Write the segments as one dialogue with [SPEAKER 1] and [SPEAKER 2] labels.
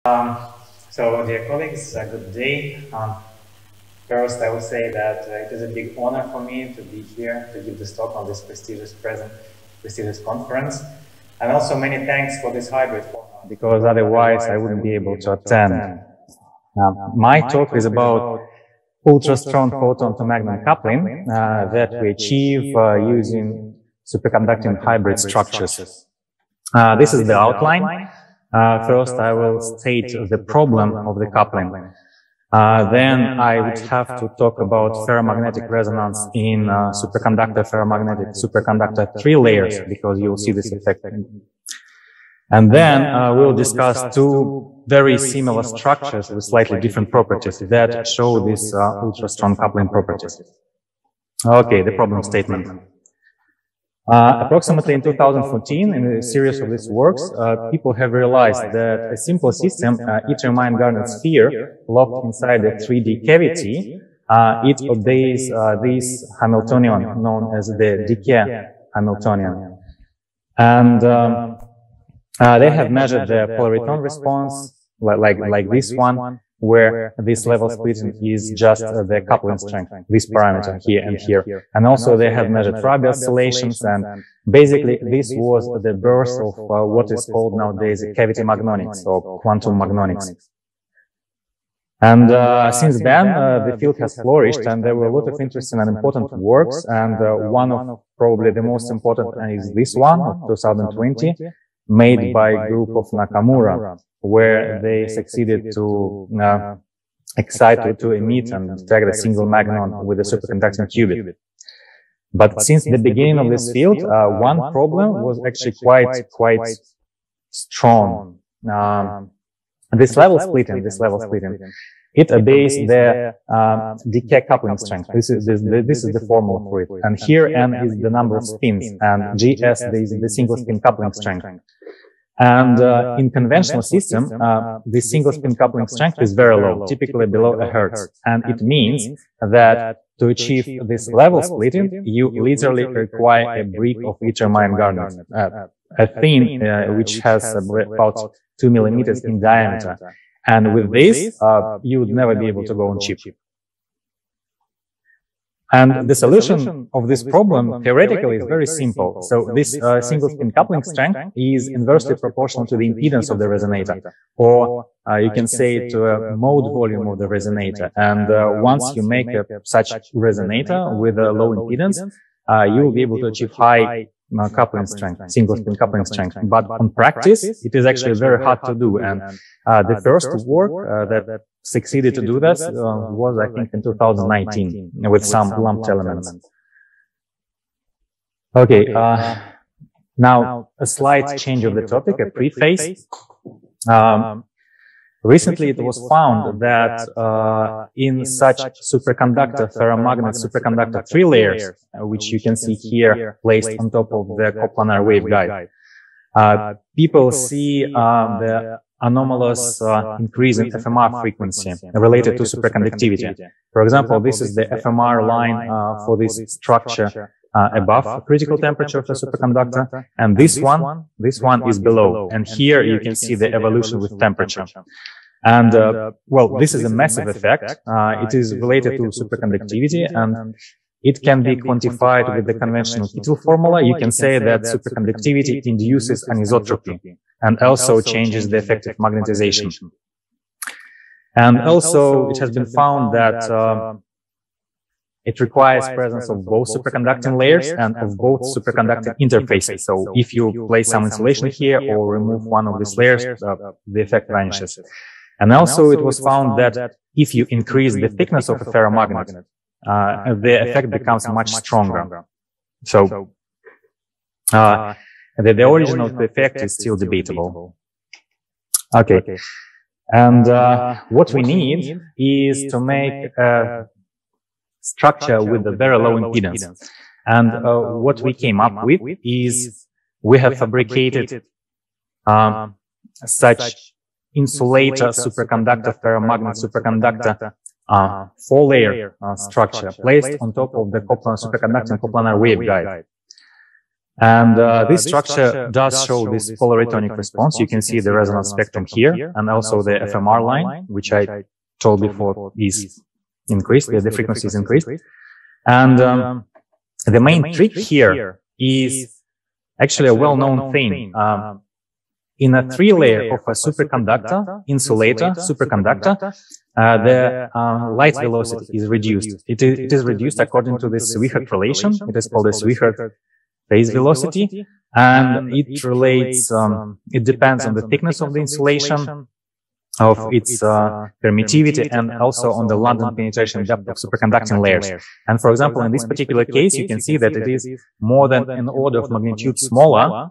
[SPEAKER 1] So, dear colleagues, good day. First, I will say that it is a big honor for me to be here to give this talk on this prestigious conference. And also many thanks for this hybrid format, because otherwise I wouldn't be able to attend. My talk is about ultra-strong photon to magnon coupling that we achieve using superconducting hybrid structures. This is the outline. First, I will state the problem of the coupling. Then I would have to talk about ferromagnetic resonance in ferromagnetic superconductor 3 layers, because you'll see this effect. And then we'll discuss two very similar structures with slightly different properties that show these ultra-strong coupling properties. Okay, the problem statement. Approximately in 2014, in a series of these works, people have realized that a simple system, yttrium-ion-Garnet sphere, locked inside a 3D cavity, it obeys this Hamiltonian known as the decay Hamiltonian. And they have measured the polar-return response, like this one, where this level splitting is just the coupling strength, this parameter here and here. And also they have measured Rabi oscillations, and basically this was the birth of what is called nowadays cavity magnonics or quantum magnonics. And since then the field has flourished, and there were a lot of interesting and important works, and one of probably the most important is this one of 2020, made by a group of Nakamura, where they succeeded to excite, to emit and detect a single magnon with a superconducting qubit. But since the beginning of this field, one problem was actually quite strong. This level splitting, it obeys the decay coupling strength. This is the formula for it. And here n is the number of spins, and gs is the single spin coupling strength. And in conventional system, the single spin coupling strength is very low, typically below a hertz. And it means that to achieve this level splitting, you literally require a brick of yttrium-ion-Garnet, a thin which has about 2 millimeters in diameter. And with this, you would never be able to go on chip. And the solution of this problem theoretically is very simple. So this single spin coupling strength is inversely proportional to the impedance of the resonator, or you can say to a mode volume of the resonator. And once you make such resonator with a low impedance, you will be able to achieve high coupling strength, single spin coupling strength. But on practice, it is actually very hard to do. And the first work that succeeded to do this was, I think, in 2019 with some lumped elements. Okay, now a slight change of the topic, a preface. Recently, it was found that in such superconductor, ferromagnet superconductor 3 layers, which you can see here placed on top of the coplanar waveguide, people see the anomalous increase in FMR frequency related to superconductivity. For example, this is the FMR line for this structure above critical temperature of the superconductor, and this one is below. And here you can see the evolution with temperature. And well, this is a massive effect. It is related to superconductivity, and it can be quantified with the conventional Kittel formula. You can say that superconductivity induces anisotropy and also changes the effective magnetization. And also, it has been found that it requires presence of both superconducting layers and of both superconducting interfaces. So if you place some insulation here or remove one of these layers, the effect vanishes. And also, it was found that if you increase the thickness of a ferromagnet, the effect becomes much stronger. So the origin of the effect is still debatable. Okay. And what we need is to make a structure with a very low impedance. And what we came up with is we have fabricated such insulator superconductor, ferromagnet superconductor 4-layer structure placed on top of the superconducting coplanar waveguide. And this structure does show this polaritonic response. You can see the resonance spectrum here, and also the FMR line, which I told before is increased, the frequency is increased. And the main trick here is actually a well-known thing. In a 3-layer of a superconductor, insulator, superconductor, the light velocity is reduced. It is reduced according to this Swihart relation. It is called the Swihart phase velocity, and it relates, it depends on the thickness of the insulation, of its permittivity, and also on the London penetration depth of superconducting layers. And for example, in this particular case, you can see that it is more than an order of magnitude smaller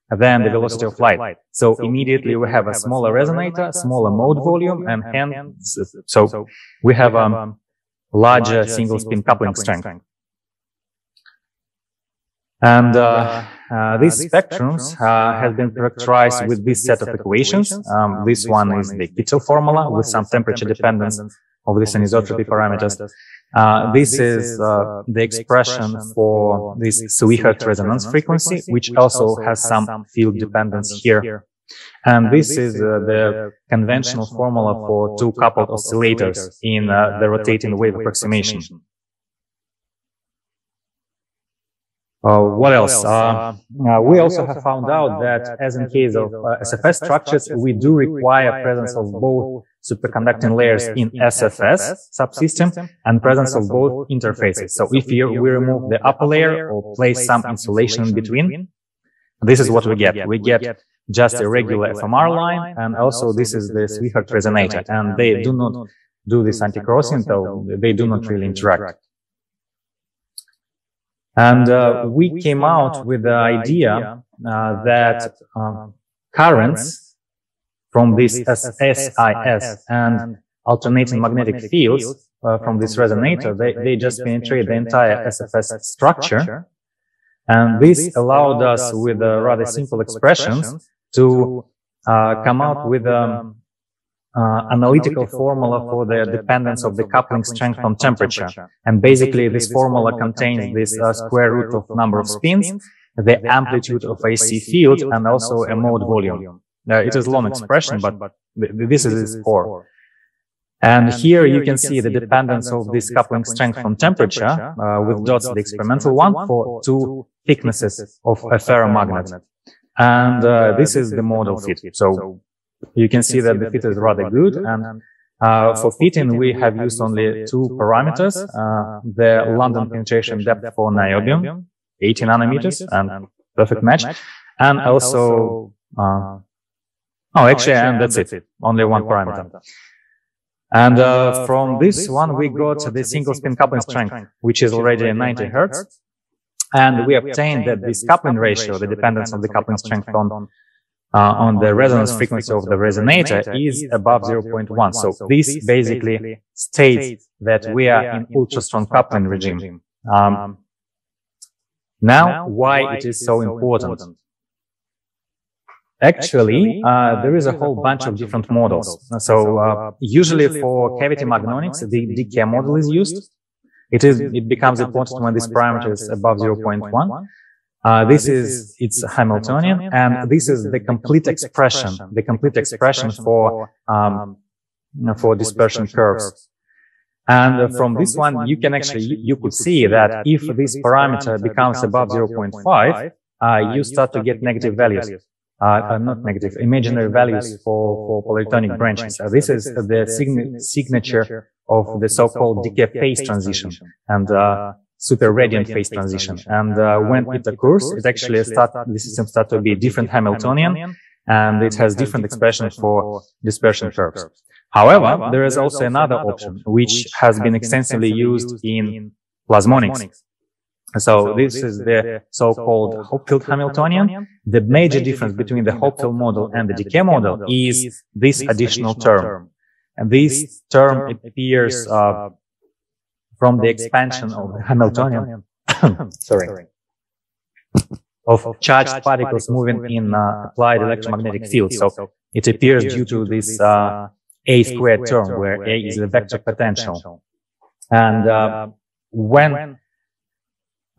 [SPEAKER 1] than the velocity of light. So immediately we have a smaller resonator, smaller mode volume, and hence, so we have a larger single spin coupling strength. And these spectrums have been characterized with this set of equations. This one is the Kittel formula with some temperature dependence of this anisotropy parameters. This is the expression for this Swihart resonance frequency, which also has some field dependence here. And this is the conventional formula for two coupled oscillators in the rotating wave approximation. What else? We also have found out that, as in case of SFS structures, we do require presence of both superconducting layers in SFS subsystem and presence of both interfaces. So if we remove the upper layer or place some insulation in between, this is what we get. We get just a regular FMR line, and also this is the Swihart resonator. And they do not do this anti-crossing, though they do not really interact. And we came out with the idea that currents from this SIS and alternating magnetic fields from this resonator, they just penetrate the entire SFS structure. And this allowed us with rather simple expressions to come out with analytical formula for the dependence of the coupling strength on temperature. And basically this formula contains this square root of number of spins, the amplitude of AC field, and also a mode volume. It is a long expression, but this is its core. And here you can see the dependence of this coupling strength on temperature with dots, the experimental one, for two thicknesses of a ferromagnet. And this is the model fit. So you can see that the fit is rather good. And for fitting, we have used only two parameters, the London penetration depth for niobium, 80 nanometers, and perfect match. And also, and that's it, only one parameter. And from this one, we got the single spin coupling strength, which is already 90 Hertz. And we obtained that this coupling ratio, the dependence of the coupling strength on the resonance frequency of the resonator, is above 0.1. So this basically states that we are in ultra-strong coupling regime. Now, why it is so important? Actually, there is a whole bunch of different models. So usually for cavity magnonics, the decay model is used. It becomes important when this parameter is above 0.1. It's Hamiltonian, and this is the complete expression for dispersion curves. And from this one, you could see that if this parameter becomes above 0.5, you start to get negative values. Not negative, imaginary values for polytonic branches. This is the signature of the so-called decay phase transition and super radiant phase transition. And when it occurs, the system starts to be different Hamiltonian, and it has different expressions for dispersion curves. However, there is also another option which has been extensively used in plasmonics. So this is the so-called Hopfield Hamiltonian. The major difference between the Hopfield model and the decay model is this additional term. And this term appears from the expansion of the Hamiltonian, of charged particles moving in applied electromagnetic field. So it appears due to this A squared term, where A is the vector potential. And when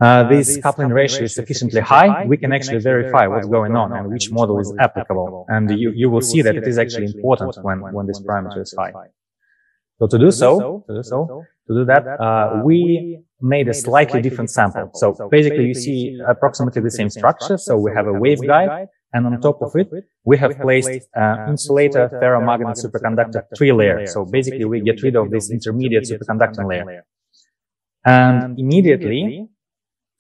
[SPEAKER 1] this coupling ratio is sufficiently high, we can actually verify what's going on and which model is applicable. And you will see that it is actually important when this parameter is high. So to do that, we made a slightly different sample. So basically you see approximately the same structure. So we have a waveguide, and on top of it, we have placed insulator ferromagnet superconductor trilayer. So basically we get rid of this intermediate superconducting layer. And immediately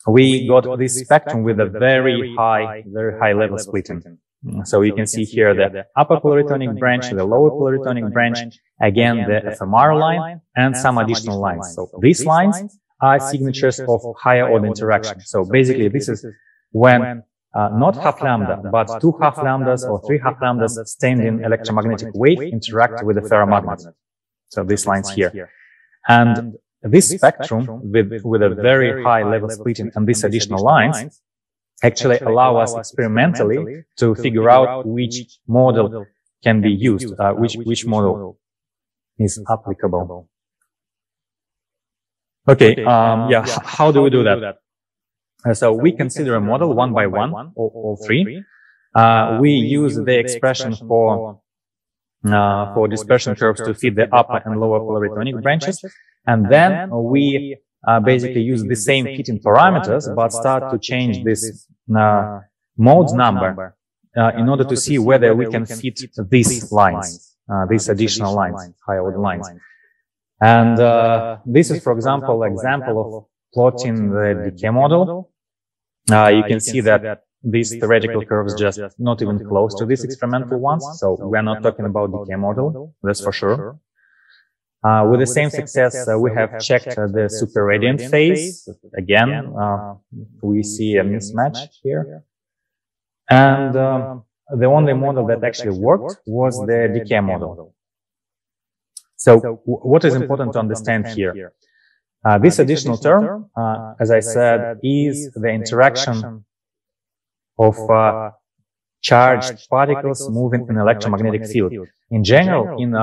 [SPEAKER 1] we got this spectrum with a very high level splitting. So you can see here the upper polarotonic branch, the lower polarotonic branch, again the FMR line, and some additional lines. So these lines are signatures of higher order interaction. So basically this is when not half lambda, but 2 half lambdas or 3 half lambdas standing electromagnetic wave interact with the ferromagnet. So these lines here. And this spectrum with a very high level splitting and these additional lines actually allow us experimentally to figure out which model can be used, which model is applicable. Okay, how do we do that? So we consider a model one by one, all three. We use the expression for dispersion curves to fit the upper and lower polarotonic branches, and then we basically use the same fitting parameters, but start to change this mode number in order to see whether we can fit these lines, these additional lines, higher order lines. And this is, for example, of plotting the decay model. You can see that these theoretical curves just not even close to these experimental ones, so we are not talking about decay model, that's for sure. With the same success, we have checked the super-radiant phase. Again, we see a mismatch here. And the only model that actually worked was the decay model. So what is important to understand here? This additional term, as I said, is the interaction of charged particles moving in electromagnetic field. In general, in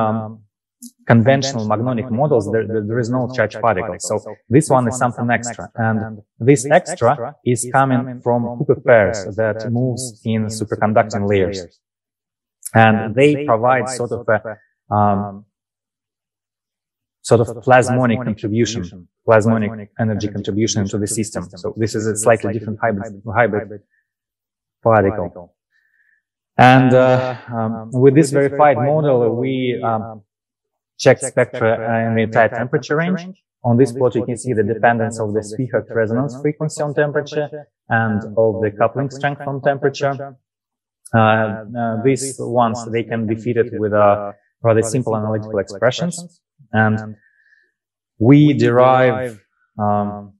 [SPEAKER 1] conventional magnetic models, there is no charged particle. So this one is something extra. And this extra is coming from Cooper pairs that moves in superconducting layers. And they provide sort of plasmonic contribution, plasmonic energy contribution into the system. So this is a slightly different hybrid particle. And with this verified model, we check spectra in the entire temperature range. On this plot, you can see the dependence of the Swihart resonance frequency on temperature and of the coupling strength on temperature. These ones, they can be fitted with rather simple analytical expressions. And we derive the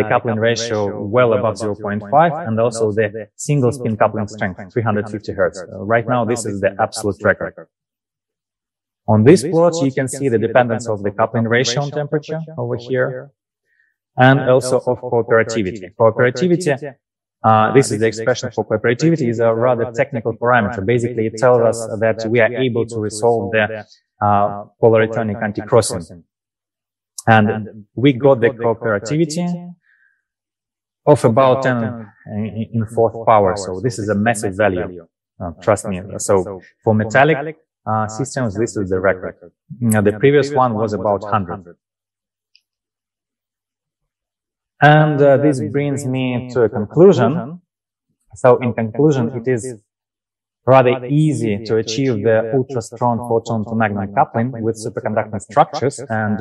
[SPEAKER 1] coupling ratio well above 0.5 and also the single spin coupling strength, 350 Hertz. Right now, this is the absolute record. On this plot, you can see the dependence of the coupling ratio on temperature over here, and also of cooperativity. Cooperativity, this is the expression for cooperativity, is a rather technical parameter. Basically, it tells us that we are able to resolve the polarotonic anti-crossing. And we got the cooperativity of about 10 in fourth power. So this is a massive value. Trust me. So for metallic systems, this is the record. The previous one was about 100. And this brings me to a conclusion. So in conclusion, it is rather easy to achieve the ultra-strong photon to magnet coupling with superconducting structures. And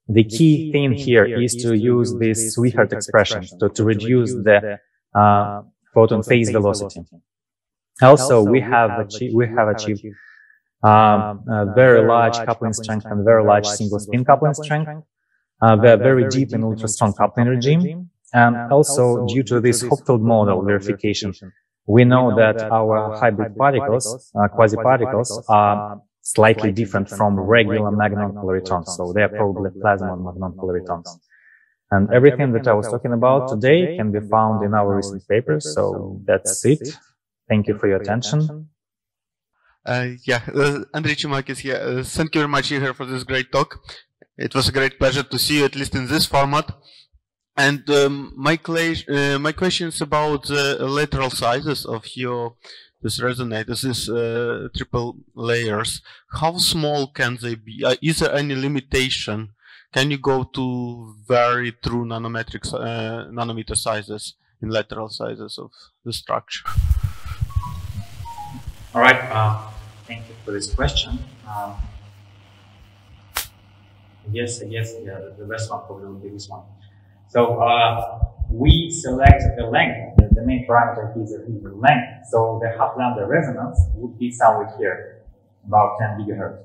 [SPEAKER 1] the key thing here is to use this Swihart expression to reduce the photon phase velocity. Also, we have achieved very large coupling strength and very large single spin coupling strength. We are very deep in ultra-strong coupling regime. And also, due to this Hopfield model verification, we know that our hybrid particles, quasi-particles, are slightly different from regular magnon polaritons. So they are probably plasma magnon polaritons. And everything that I was talking about today can be found in our recent papers. So that's it. Thank you for your attention.
[SPEAKER 2] Andrei Chimakis here. Thank you very much, Igor, for this great talk. It was a great pleasure to see you, at least in this format. And my question is about the lateral sizes of this resonators, these triple layers. How small can they be? Is there any limitation? Can you go to very true nanometer sizes in lateral sizes of the structure?
[SPEAKER 1] All right. Thank you for this question. Yes, yeah, the best one probably will be this one. So we select the length. The main parameter is the length. So the half lambda resonance would be somewhere here, about 10 gigahertz.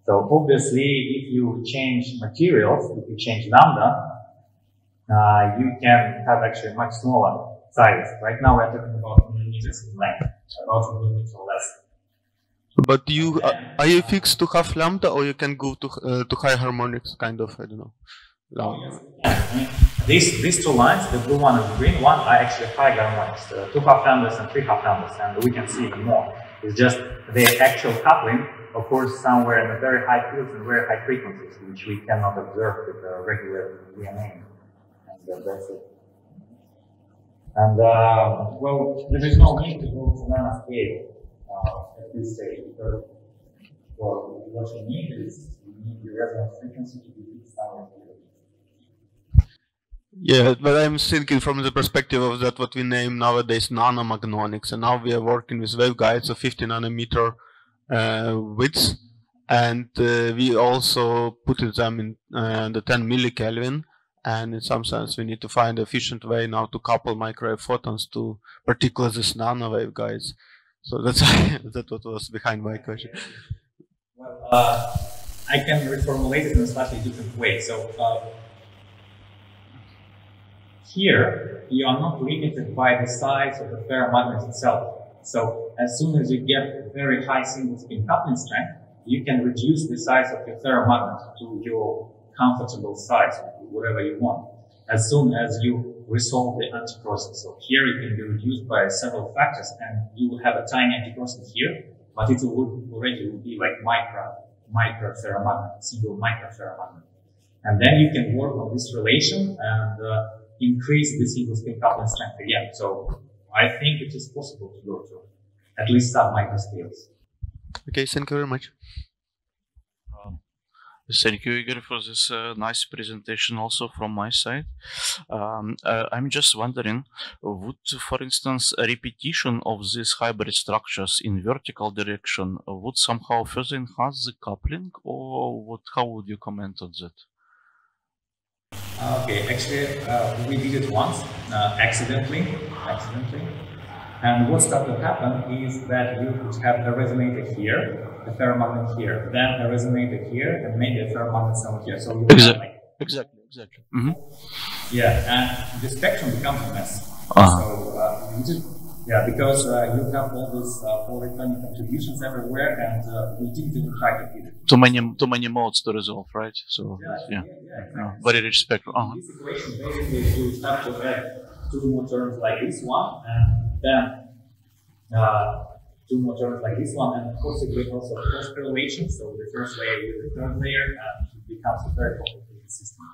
[SPEAKER 1] So obviously, if you change materials, if you change lambda, you can have actually much smaller sizes. Right now, we're talking about millimeters in length, about a millimeter or less.
[SPEAKER 2] But are you fixed to half lambda, or you can go to high harmonics, kind of? I don't know.
[SPEAKER 1] Oh, yes. I mean, these two lines, the blue one and the green one, are actually high harmonics, 2 half lambdas and 3 half lambdas, and we can see even more. It's just the actual coupling occurs somewhere in the very high fields and very high frequencies, which we cannot observe with the regular DNA. And that's it. And well, there is no need to go to nanoscale at this stage, because well, what you need is the resonance frequency to be fixed somewhere here.
[SPEAKER 2] Yeah, but I'm thinking from the perspective of that what we name nowadays nanomagnonics, and now we are working with waveguides of 50 nanometer width, and we also put them in the 10 millikelvin, and in some sense we need to find an efficient way now to couple microwave photons to particularly this nano waveguides. So that's that's what was behind my question.
[SPEAKER 1] Well, I can reformulate it in a slightly different way. So here, you are not limited by the size of the ferromagnet itself. So as soon as you get very high single spin coupling strength, you can reduce the size of your ferromagnet to your comfortable size, whatever you want. As soon as you resolve the anti-crossing. So here it can be reduced by several factors, and you will have a tiny anti-crossing here, but it will already be like micro ferromagnet, single micro ferromagnet. And then you can work on this relation and increase the single spin coupling strength again. So I think it is possible to go to at least sub-micro scales.
[SPEAKER 2] Okay, thank you very much.
[SPEAKER 3] Thank you, Igor, for this nice presentation also from my side. I'm just wondering, would, for instance, a repetition of these hybrid structures in vertical direction would somehow further enhance the coupling, or what? How would you comment on that?
[SPEAKER 1] Okay, actually, we did it once, accidentally. And what started to happen is that you could have a resonator here, a ferromagnet here, then a resonator here, and maybe a ferromagnet somewhere here. So you
[SPEAKER 3] Exactly.
[SPEAKER 1] Mm-hmm. Yeah, and the spectrum becomes a mess. So because you have all these electronic contributions everywhere, and we didn't even try to fit it.
[SPEAKER 3] Too many modes to resolve, right? So
[SPEAKER 1] exactly.
[SPEAKER 3] Very rich spectrum.
[SPEAKER 1] This equation basically you have to add 2 more terms like this one, and then 2 more terms like this one, and possibly also cross correlation. So the first layer with the third layer, and it becomes a very complicated system.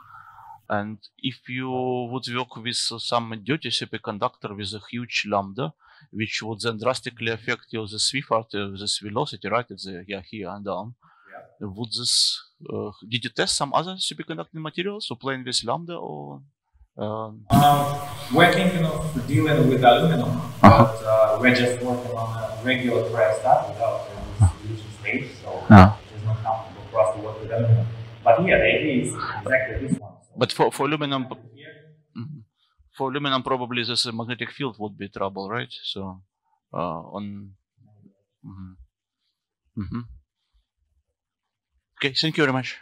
[SPEAKER 3] And if you would work with some dirty semiconductor with a huge lambda, which would then drastically affect your the swift this velocity, right? It's here and down. Yeah. Would this? Did you test some other semiconducting materials, or playing with lambda, or?
[SPEAKER 1] We're thinking of dealing with aluminum, but we're just working on a regular press stuff without distribution stage, so it's not comfortable for us to work with aluminum. But yeah, the idea is exactly this one.
[SPEAKER 3] But for aluminum, probably this magnetic field would be trouble, right? So Okay, thank you very much.